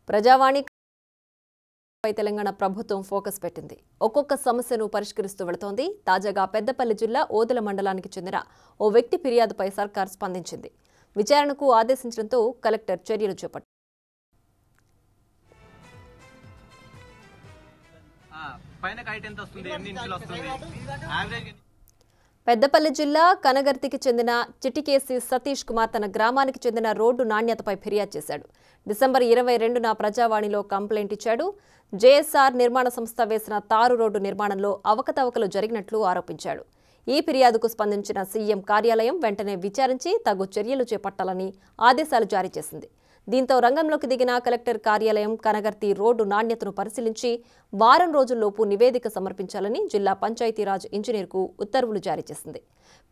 ప్రజావాణి పై తెలంగాణ ప్రభుత్వం ఫోకస్ పెట్టింది. ఒక్కొక్క సమస్యను పరిష్కరిస్తూ వెళుతోంది. తాజాగా పెద్దపల్లి జిల్లా ఓదెల మండలానికి చెందిన ఓ వ్యక్తి ఫిర్యాదుపై సర్కార్ స్పందించింది. విచారణకు ఆదేశించడంతో కలెక్టర్ చర్యలు చేపట్టారు. పెద్దపల్లి జిల్లా కనగర్తికి చెందిన చిటికేసి సతీష్ కుమార్ తన గ్రామానికి చెందిన రోడ్డు నాణ్యతపై ఫిర్యాదు చేశాడు. డిసెంబర్ 22న ప్రజావాణిలో కంప్లైంట్ ఇచ్చాడు. జేఎస్ఆర్ నిర్మాణ సంస్థ వేసిన తారు రోడ్డు నిర్మాణంలో అవకతవకలు జరిగినట్లు ఆరోపించాడు. ఈ ఫిర్యాదుకు స్పందించిన సీఎం కార్యాలయం వెంటనే విచారించి తగు చర్యలు చేపట్టాలని ఆదేశాలు జారీ చేసింది. దీంతో రంగంలోకి దిగిన కలెక్టర్ కార్యాలయం కనగర్తి రోడ్డు నాణ్యతను పరిశీలించి వారం రోజుల్లోపు నివేదిక సమర్పించాలని జిల్లా పంచాయతీరాజ్ ఇంజనీర్కు ఉత్తర్వులు జారీ చేసింది.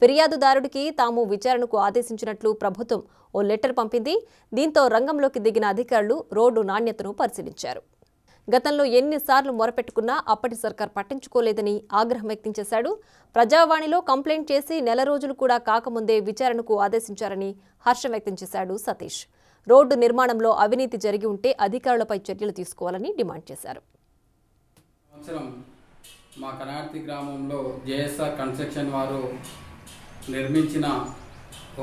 ఫిర్యాదుదారుడికి తాము విచారణకు ఆదేశించినట్లు ప్రభుత్వం ఓ లెటర్ పంపింది. దీంతో రంగంలోకి దిగిన అధికారులు రోడ్డు నాణ్యతను పరిశీలించారు. గతంలో ఎన్నిసార్లు మొరపెట్టుకున్నా అప్పటి సర్కార్ పట్టించుకోలేదని ఆగ్రహం వ్యక్తం చేశాడు. ప్రజావాణిలో కంప్లైంట్ చేసి నెల రోజులు కూడా కాకముందే విచారణకు ఆదేశించారని హర్షం వ్యక్తం చేశాడు సతీష్. రోడ్డు నిర్మాణంలో అవినీతి జరిగి ఉంటే అధికారులపై చర్యలు తీసుకోవాలని డిమాండ్ చేశారు. మా కనగర్తి గ్రామంలో జేఎస్ఆర్ కన్స్ట్రక్షన్ వారు నిర్మించిన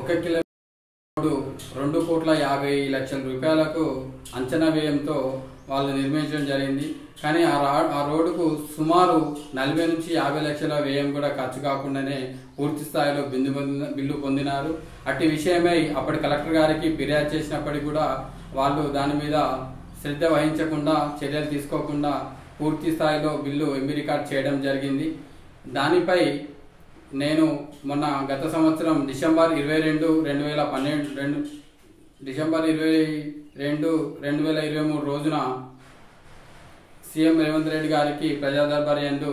1 కిలోమీటర్ 2,50,00,000 రూపాయలకు అంచనా వ్యయంతో వాళ్ళు నిర్మించడం జరిగింది. కానీ ఆ రోడ్డుకు సుమారు 40 నుంచి 50 లక్షల వ్యయం కూడా ఖర్చు కాకుండానే పూర్తి స్థాయిలో బిల్లు పొందినారు. అట్టి విషయమై అప్పటి కలెక్టర్ గారికి ఫిర్యాదు చేసినప్పటికీ కూడా వాళ్ళు దాని మీద శ్రద్ధ వహించకుండా చర్యలు తీసుకోకుండా పూర్తి స్థాయిలో బిల్లు ఎంబీ రికార్డ్ చేయడం జరిగింది. దానిపై నేను మొన్న గత సంవత్సరం డిసెంబర్ 22, 2023 రోజున సీఎం రేవంత్ రెడ్డి గారికి ప్రజా దర్బార్ యందు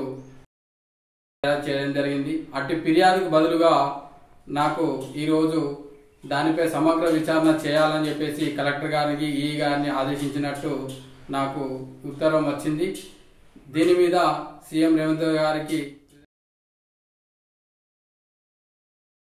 ఫిర్యాదు చేయడం జరిగింది. అట్టి ఫిర్యాదుకు బదులుగా నాకు ఈరోజు దానిపై సమగ్ర విచారణ చేయాలని చెప్పేసి కలెక్టర్ గారికి ఈ గారిని ఆదేశించినట్టు నాకు ఉత్తర్వు వచ్చింది. దీని మీద సీఎం రేవంత్ గారికి